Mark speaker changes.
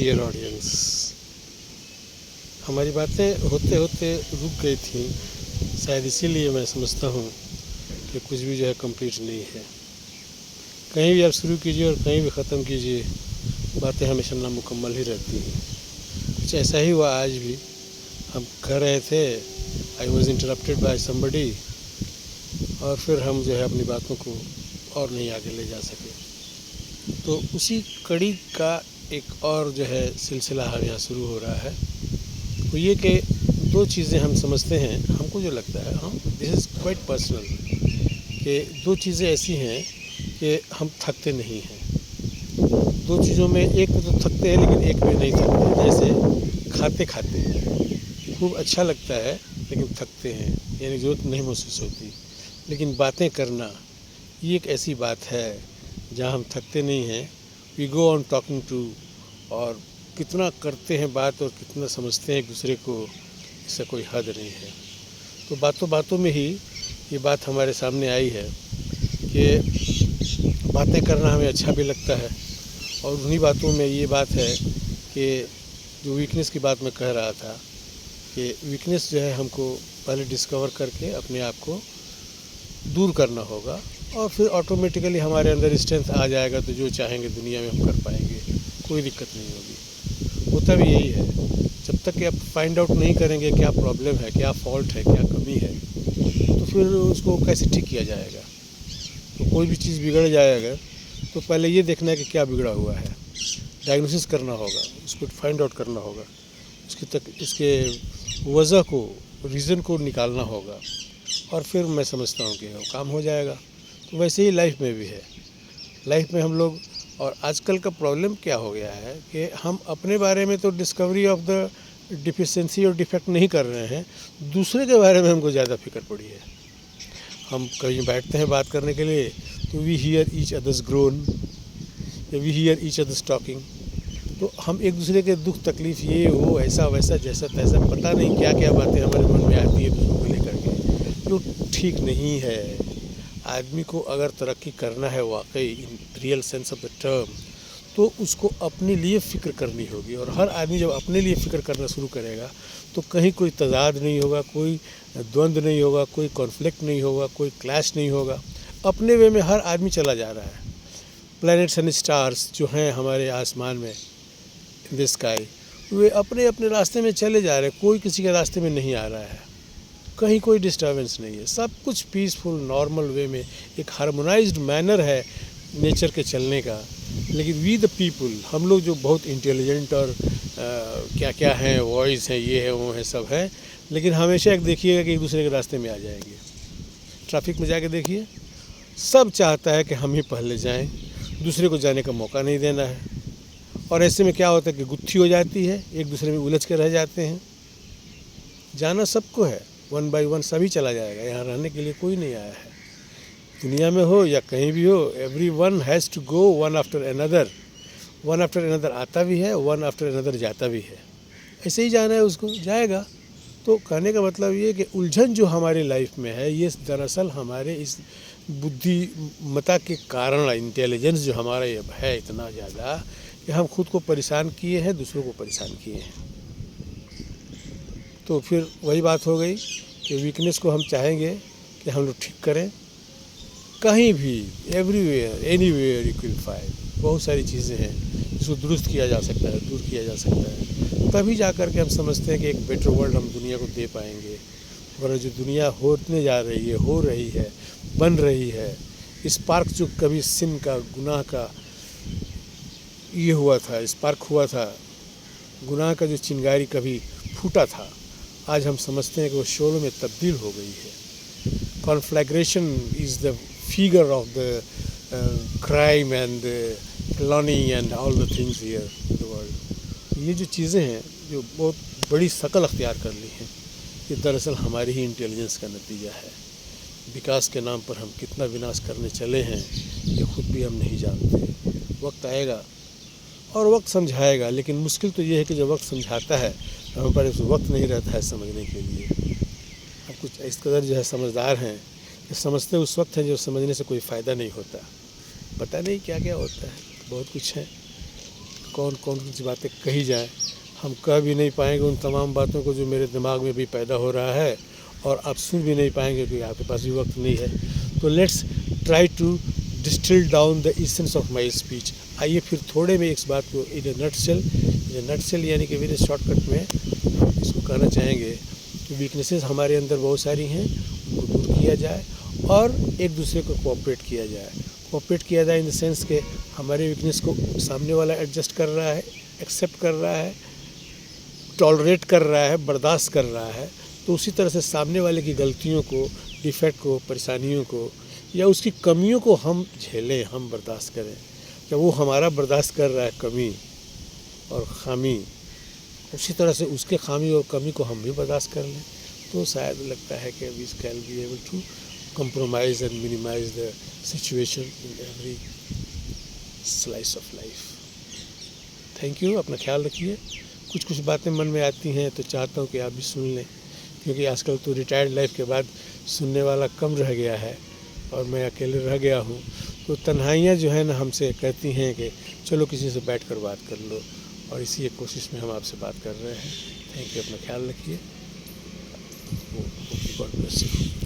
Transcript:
Speaker 1: Dear audience, हमारी बातें होते होते रुक गई थी, शायद इसीलिए मैं समझता हूँ कि कुछ भी जो है कंप्लीट नहीं है। कहीं भी आप शुरू कीजिए और कहीं भी ख़त्म कीजिए, बातें हमेशा नामुकम्मल ही रहती हैं। कुछ ऐसा ही हुआ आज भी। हम कर रहे थे, I was interrupted by somebody, और फिर हम जो है अपनी बातों को और नहीं आगे ले जा सके। तो उसी कड़ी का एक और जो है सिलसिला हम यहाँ शुरू हो रहा है। वो ये कि दो चीज़ें हम समझते हैं, हमको जो लगता है, हम दिस इज़ क्वाइट पर्सनल, कि दो चीज़ें ऐसी हैं कि हम थकते नहीं हैं। दो चीज़ों में एक में तो थकते हैं लेकिन एक में नहीं थकते। जैसे खाते खाते खूब अच्छा लगता है लेकिन थकते हैं, यानी ज़रूरत नहीं महसूस होती। लेकिन बातें करना ये एक ऐसी बात है जहाँ हम थकते नहीं हैं। We go on talking too, और कितना करते हैं बात और कितना समझते हैं एक दूसरे को, इसका कोई हद नहीं है। तो बातों बातों में ही ये बात हमारे सामने आई है कि बातें करना हमें अच्छा भी लगता है, और उन्हीं बातों में ये बात है कि जो वीकनेस की बात मैं कह रहा था, कि वीकनेस जो है हमको पहले डिस्कवर करके अपने आप को दूर करना होगा, और फिर ऑटोमेटिकली हमारे अंदर स्ट्रेंथ आ जाएगा। तो जो चाहेंगे दुनिया में हम कर पाएंगे, कोई दिक्कत नहीं होगी। होता भी यही है, जब तक कि आप फाइंड आउट नहीं करेंगे क्या प्रॉब्लम है, क्या फॉल्ट है, क्या कमी है, तो फिर उसको कैसे ठीक किया जाएगा। तो कोई भी चीज़ बिगड़ जाएगा तो पहले ये देखना है कि क्या बिगड़ा हुआ है, डायग्नोसिस करना होगा, उसको फाइंड आउट करना होगा, इसके वजह को, रीज़न को निकालना होगा, और फिर मैं समझता हूँ कि वो काम हो जाएगा। तो वैसे ही लाइफ में भी है। लाइफ में हम लोग, और आजकल का प्रॉब्लम क्या हो गया है कि हम अपने बारे में तो डिस्कवरी ऑफ द डिफिशिएंसी और डिफेक्ट नहीं कर रहे हैं, दूसरे के बारे में हमको ज़्यादा फिक्र पड़ी है। हम कहीं बैठते हैं बात करने के लिए तो we hear each other's groan, या we hear each other's talking. तो हम एक दूसरे के दुख तकलीफ़, ये वो ऐसा वैसा जैसा तैसा, पता नहीं क्या क्या बातें हमारे मन में आती है दूसरों को लेकर के, जो ठीक नहीं है। आदमी को अगर तरक्की करना है वाकई in real sense of the term, तो उसको अपने लिए फ़िक्र करनी होगी। और हर आदमी जब अपने लिए फ़िक्र करना शुरू करेगा तो कहीं कोई तजाद नहीं होगा, कोई द्वंद्व नहीं होगा, कोई कॉन्फ्लिक्ट नहीं होगा, कोई क्लैश नहीं होगा। अपने वे में हर आदमी चला जा रहा है। प्लैनेट्स एंड स्टार्स जो हैं हमारे आसमान में, इन द स्काई, वे अपने अपने रास्ते में चले जा रहे हैं, कोई किसी के रास्ते में नहीं आ रहा है, कहीं कोई डिस्टर्बेंस नहीं है, सब कुछ पीसफुल नॉर्मल वे में, एक हार्मोनाइज्ड मैनर है नेचर के चलने का। लेकिन वी द पीपल, हम लोग जो बहुत इंटेलिजेंट और क्या क्या हैं, वॉइस हैं, ये है वो है, सब है, लेकिन हमेशा एक देखिएगा कि एक दूसरे के रास्ते में आ जाएंगे। ट्रैफिक में जाके देखिए, सब चाहता है कि हम ही पहले जाएं, दूसरे को जाने का मौका नहीं देना है। और ऐसे में क्या होता है कि गुत्थी हो जाती है, एक दूसरे में उलझ के रह जाते हैं। जाना सबको है, वन बाय वन सभी चला जाएगा, यहाँ रहने के लिए कोई नहीं आया है। दुनिया में हो या कहीं भी हो, everyone has to go one after another. One after another आता भी है, वन आफ्टर अनदर जाता भी है। ऐसे ही जाना है, उसको जाएगा। तो कहने का मतलब ये कि उलझन जो हमारी लाइफ में है, ये दरअसल हमारे इस बुद्धिमत्ता के कारण, इंटेलिजेंस जो हमारा ये है इतना ज़्यादा, कि हम खुद को परेशान किए हैं, दूसरों को परेशान किए हैं। तो फिर वही बात हो गई कि वीकनेस को हम चाहेंगे कि हम लोग ठीक करें, कहीं भी, everywhere, anywhere you can find. बहुत सारी चीज़ें हैं जिसको दुरुस्त किया जा सकता है, दूर किया जा सकता है, तभी जा कर के हम समझते हैं कि एक बेटर वर्ल्ड हम दुनिया को दे पाएंगे। वरना जो दुनिया होने जा रही है, हो रही है, बन रही है, स्पार्क जो कभी सिन का, गुनाह का ये हुआ था, स्पार्क हुआ था, गुनाह का जो चिंगारी कभी फूटा था, आज हम समझते हैं कि वो शोलों में तब्दील हो गई है। Conflagration is the figure of the crime and colony and all the things here in the world. ये जो चीज़ें हैं जो बहुत बड़ी शकल अख्तियार कर ली हैं, ये दरअसल हमारी ही इंटेलिजेंस का नतीजा है। विकास के नाम पर हम कितना विनाश करने चले हैं ये खुद भी हम नहीं जानते। वक्त आएगा और वक्त समझाएगा, लेकिन मुश्किल तो ये है कि जब वक्त समझाता है तो हमारे पास वक्त नहीं रहता है समझने के लिए। हम कुछ इस कदर जो है समझदार हैं कि समझते उस वक्त हैं जो समझने से कोई फ़ायदा नहीं होता। पता नहीं क्या क्या होता है, बहुत कुछ है। कौन कौन सी बातें कही जाए, हम कह भी नहीं पाएंगे उन तमाम बातों को जो मेरे दिमाग में भी पैदा हो रहा है, और आप सुन भी नहीं पाएंगे क्योंकि आपके पास भी वक्त नहीं है। तो let's try to distil down the essence of my speech. आइए फिर थोड़े में इस बात को इन ए नटसेल यानी कि वेरी शॉर्टकट में हम इसको कहना चाहेंगे कि वीकनेसेस हमारे अंदर बहुत सारी हैं, उनको दूर किया जाए और एक दूसरे को कोऑपरेट किया जाए इन द सेंस के हमारे वीकनेस को सामने वाला एडजस्ट कर रहा है, एक्सेप्ट कर रहा है, टॉलरेट कर रहा है, बर्दाश्त कर रहा है, तो उसी तरह से सामने वाले की गलतियों को, डिफेक्ट को, परेशानियों को या उसकी कमियों को हम झेलें, हम बर्दाश्त करें। जब वो हमारा बर्दाश्त कर रहा है कमी और खामी, उसी तरह से उसके खामी और कमी को हम भी बर्दाश्त कर लें, तो शायद लगता है कि we can be able to compromise and minimize the situation in every slice of life. Thank you, अपना ख्याल रखिए। कुछ बातें मन में आती हैं तो चाहता हूँ कि आप भी सुन लें, क्योंकि आजकल तो रिटायर्ड लाइफ के बाद सुनने वाला कम रह गया है और मैं अकेले रह गया हूँ। तो तन्हाइयाँ जो है ना हमसे कहती हैं कि चलो किसी से बैठ कर बात कर लो, और इसी एक कोशिश में हम आपसे बात कर रहे हैं। थैंक यू, अपना ख्याल रखिए। God bless you.